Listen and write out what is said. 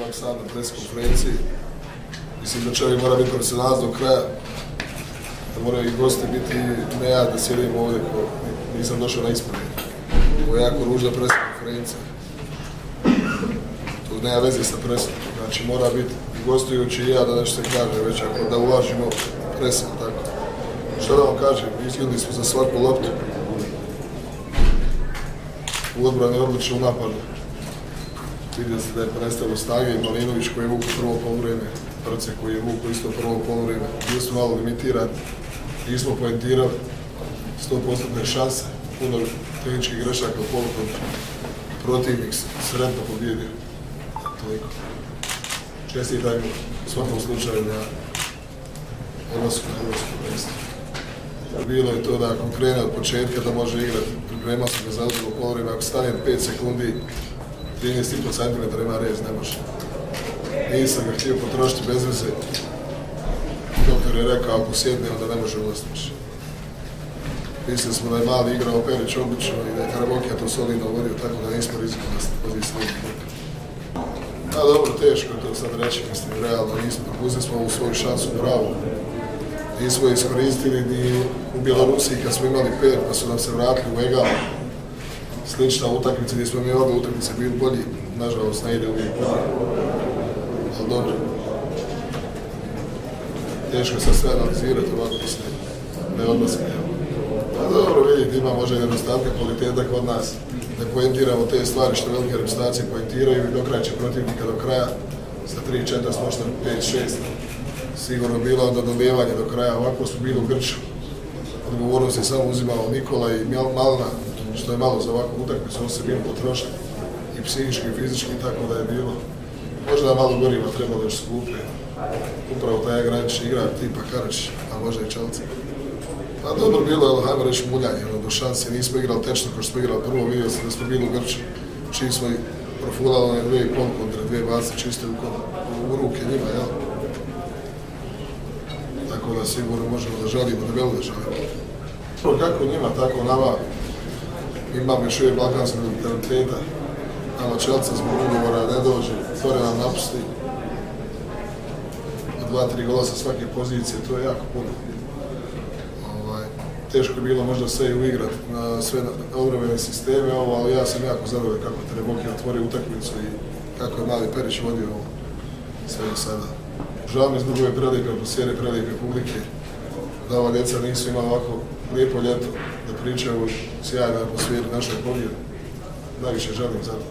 tako sad na pres konferenciji. Mislim da čovjek mora biti profesionalac do kraja. Da moraju i gosti biti, ne ja da sjedim ovdje ko nisam došao na ispred. Ovo je jako ružna pres konferencija. To nema veze sa presom. Znači mora biti i gostujući i ja da nešto se kaže, već ako da uvažimo presom, tako. Što da vam kažem, izgledali smo za svaku loptu. U odbrani odlično u napadu. Vidio se da je prestalo snage i Malinović koji je vuku prvo poluvreme, Prce koji je vuku isto prvo poluvreme. Bili smo malo limitirani, nismo poentirali, 100% šanse, puno tehničkih grešaka u polukontra. Protivnik sretno pobjedio. Toliko. Čestitajmo u svakom slučaju na odlasku na hrvatsko prvenstvo. Bilo je to da ako krene od početka da može igrati, pripremao sam ga za drugo poluvreme, ako stane 5 sekundi, 13,5 cm ima rez, ne može. Nisam ga htio potrošiti bez veze. Doktor je rekao, ako sjedne, onda ne može ulaziti više. Mislili smo da je mali igrao Perić odlično i da je Karabokija to solidno vodio, tako da nismo rizikovali da se pozivi slijedni. A dobro, teško je to sad reći, mislim, realno nismo. Uzeli smo ovu svoju šansu pravu. Nismo je iskoristili ni u Bjelorusiji kad smo imali 5, pa su nam se vratili u egal. Slična utakmica gdje smo mi obe utakmice bili bolji, nažalost ne ide uvijek bolji. Ali dobro. Teško je sad sve analizirati ovako mislim, ne odnosim. A dobro, vidite, ima možda i nedostatka kvaliteta kod nas. Ne poentiramo te stvari što velike reprezentacije poentiraju i dokraće protivnika do kraja. Sa 3-4 smo možda 5-6. Sigurno bilo onda dolijevanje do kraja, ovako smo bili u grču. Odgovornost je samo uzimao Nikola i Malna, što je malo za ovakvu utakmicu, on se bili potrošili i psihički i fizički, tako da je bilo. Možda malo goriva trebalo još skupe. Upravo taj granični igrač tipa Karač, a možda i Čalci. Pa dobro bilo, hajmo reći muljanje, do šanse nismo igrali tečno kao što smo igrali prvo, vidio sam da smo bili u grču, čim smo profulali na 2,5 kontra 2 bace čiste u ruke njima, jel? Tako da sigurno možemo da žalimo, da velo da žalimo. Kako njima, tako nama, imamo još uvijek balkanskog mentaliteta, nama Čelca zbog ugovora ne dođe, Tore nam napusti. 2-3 gola sa svake pozicije, to je jako puno. Teško je bilo možda sve i uigrati na sve obrambene sisteme, ali ja sam jako zadovoljan kako Karabokija otvori utakmicu i kako je mali Perić vodio ovo sve do sada. Žao mi zbog ove prelijepe atmosfere, prelijepe publike, da ova djeca nisu imala ovako lijepo ljeto, da pričaju o sjajnoj atmosferi našoj pobjede. Najviše želim za to.